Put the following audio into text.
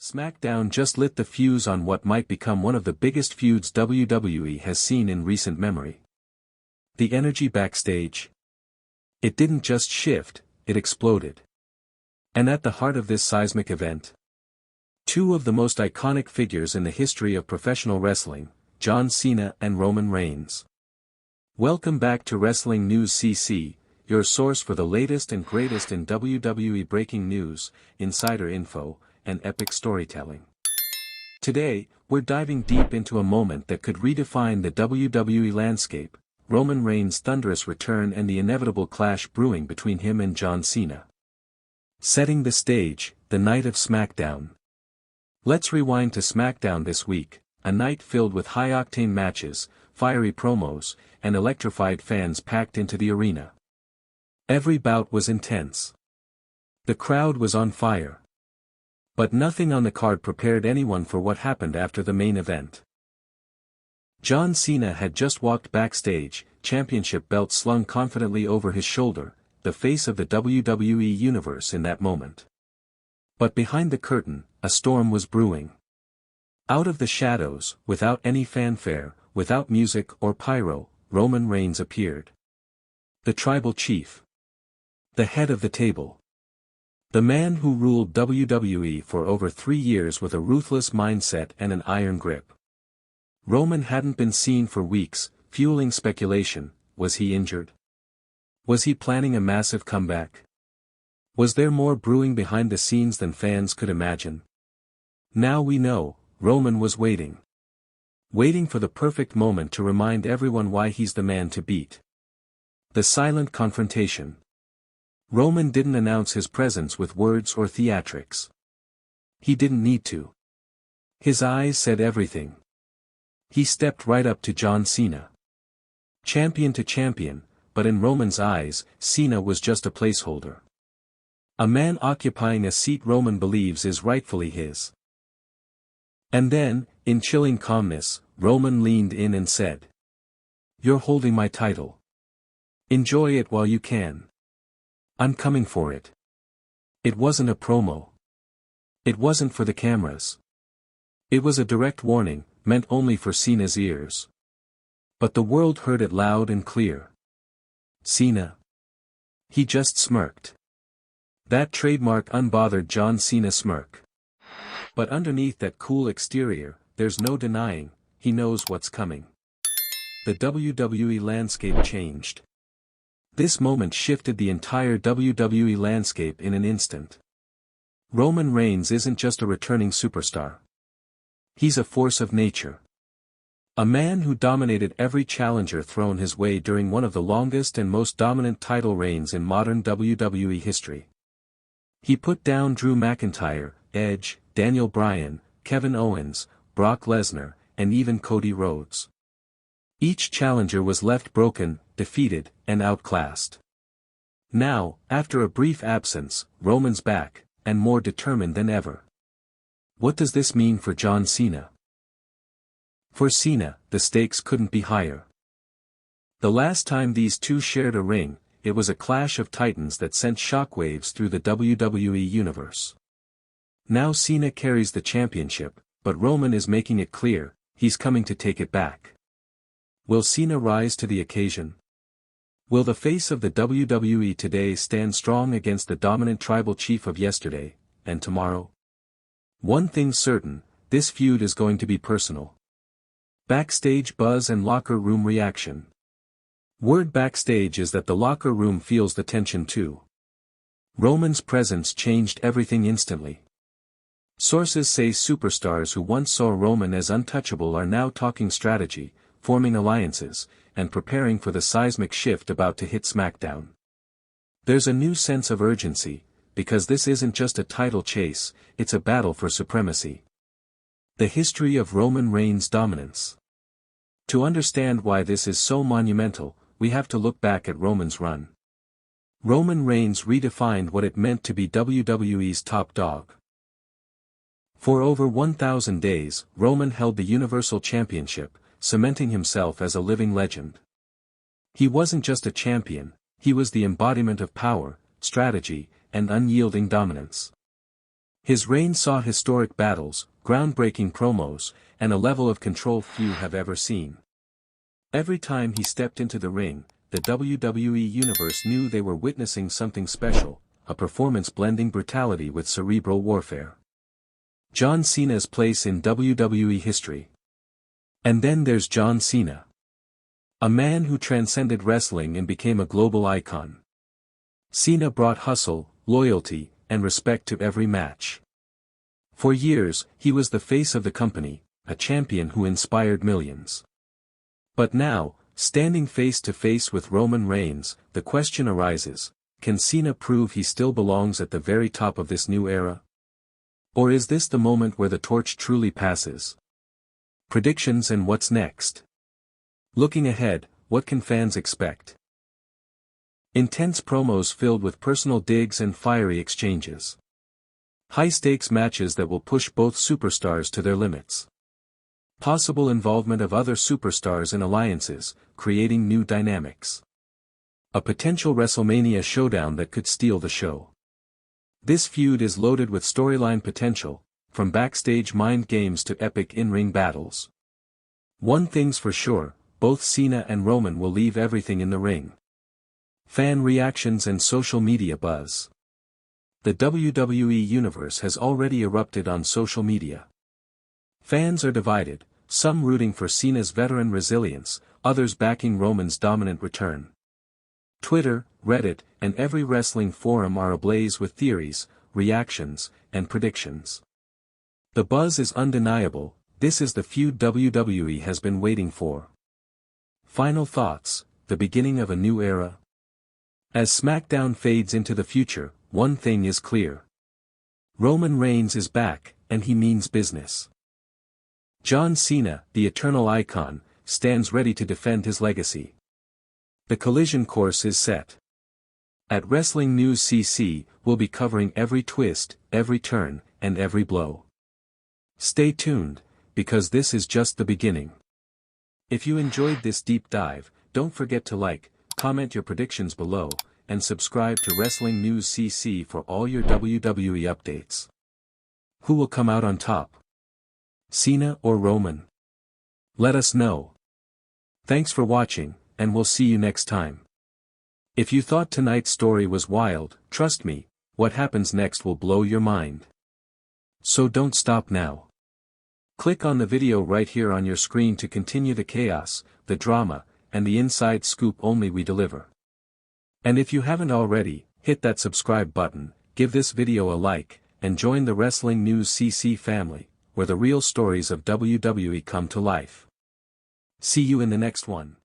SmackDown just lit the fuse on what might become one of the biggest feuds WWE has seen in recent memory. The energy backstage. It didn't just shift, it exploded. And at the heart of this seismic event, two of the most iconic figures in the history of professional wrestling, John Cena and Roman Reigns. Welcome back to Wrestling News CC, your source for the latest and greatest in WWE breaking news, insider info, and epic storytelling. Today, we're diving deep into a moment that could redefine the WWE landscape, Roman Reigns' thunderous return and the inevitable clash brewing between him and John Cena. Setting the stage, the night of SmackDown. Let's rewind to SmackDown this week, a night filled with high-octane matches, fiery promos, and electrified fans packed into the arena. Every bout was intense. The crowd was on fire. But nothing on the card prepared anyone for what happened after the main event. John Cena had just walked backstage, championship belt slung confidently over his shoulder, the face of the WWE Universe in that moment. But behind the curtain, a storm was brewing. Out of the shadows, without any fanfare, without music or pyro, Roman Reigns appeared. The tribal chief. The head of the table. The man who ruled WWE for over 3 years with a ruthless mindset and an iron grip. Roman hadn't been seen for weeks, fueling speculation. Was he injured? Was he planning a massive comeback? Was there more brewing behind the scenes than fans could imagine? Now we know, Roman was waiting. Waiting for the perfect moment to remind everyone why he's the man to beat. The silent confrontation. Roman didn't announce his presence with words or theatrics. He didn't need to. His eyes said everything. He stepped right up to John Cena. Champion to champion, but in Roman's eyes, Cena was just a placeholder. A man occupying a seat Roman believes is rightfully his. And then, in chilling calmness, Roman leaned in and said, "You're holding my title. Enjoy it while you can. I'm coming for it." It wasn't a promo. It wasn't for the cameras. It was a direct warning, meant only for Cena's ears. But the world heard it loud and clear. Cena. He just smirked. That trademark unbothered John Cena smirk. But underneath that cool exterior, there's no denying, he knows what's coming. The WWE landscape changed. This moment shifted the entire WWE landscape in an instant. Roman Reigns isn't just a returning superstar. He's a force of nature. A man who dominated every challenger thrown his way during one of the longest and most dominant title reigns in modern WWE history. He put down Drew McIntyre, Edge, Daniel Bryan, Kevin Owens, Brock Lesnar, and even Cody Rhodes. Each challenger was left broken, defeated, and outclassed. Now, after a brief absence, Roman's back, and more determined than ever. What does this mean for John Cena? For Cena, the stakes couldn't be higher. The last time these two shared a ring, it was a clash of titans that sent shockwaves through the WWE Universe. Now Cena carries the championship, but Roman is making it clear, he's coming to take it back. Will Cena rise to the occasion? Will the face of the WWE today stand strong against the dominant tribal chief of yesterday, and tomorrow? One thing's certain, this feud is going to be personal. Backstage buzz and locker room reaction. Word backstage is that the locker room feels the tension too. Roman's presence changed everything instantly. Sources say superstars who once saw Roman as untouchable are now talking strategy, forming alliances, and preparing for the seismic shift about to hit SmackDown. There's a new sense of urgency, because this isn't just a title chase, it's a battle for supremacy. The history of Roman Reigns' dominance. To understand why this is so monumental, we have to look back at Roman's run. Roman Reigns redefined what it meant to be WWE's top dog. For over 1,000 days, Roman held the Universal Championship, cementing himself as a living legend. He wasn't just a champion, he was the embodiment of power, strategy, and unyielding dominance. His reign saw historic battles, groundbreaking promos, and a level of control few have ever seen. Every time he stepped into the ring, the WWE Universe knew they were witnessing something special, a performance blending brutality with cerebral warfare. John Cena's place in WWE history. And then there's John Cena. A man who transcended wrestling and became a global icon. Cena brought hustle, loyalty, and respect to every match. For years, he was the face of the company, a champion who inspired millions. But now, standing face to face with Roman Reigns, the question arises, can Cena prove he still belongs at the very top of this new era? Or is this the moment where the torch truly passes? Predictions and what's next? Looking ahead, what can fans expect? Intense promos filled with personal digs and fiery exchanges. High-stakes matches that will push both superstars to their limits. Possible involvement of other superstars in alliances, creating new dynamics. A potential WrestleMania showdown that could steal the show. This feud is loaded with storyline potential, from backstage mind games to epic in-ring battles. One thing's for sure, both Cena and Roman will leave everything in the ring. Fan reactions and social media buzz. The WWE Universe has already erupted on social media. Fans are divided, some rooting for Cena's veteran resilience, others backing Roman's dominant return. Twitter, Reddit, and every wrestling forum are ablaze with theories, reactions, and predictions. The buzz is undeniable, this is the feud WWE has been waiting for. Final thoughts, the beginning of a new era? As SmackDown fades into the future, one thing is clear. Roman Reigns is back, and he means business. John Cena, the eternal icon, stands ready to defend his legacy. The collision course is set. At Wrestling News CC, we'll be covering every twist, every turn, and every blow. Stay tuned, because this is just the beginning. If you enjoyed this deep dive, don't forget to like, comment your predictions below, and subscribe to Wrestling News CC for all your WWE updates. Who will come out on top? Cena or Roman? Let us know. Thanks for watching, and we'll see you next time. If you thought tonight's story was wild, trust me, what happens next will blow your mind. So don't stop now. Click on the video right here on your screen to continue the chaos, the drama, and the inside scoop only we deliver. And if you haven't already, hit that subscribe button, give this video a like, and join the Wrestling News CC family, where the real stories of WWE come to life. See you in the next one.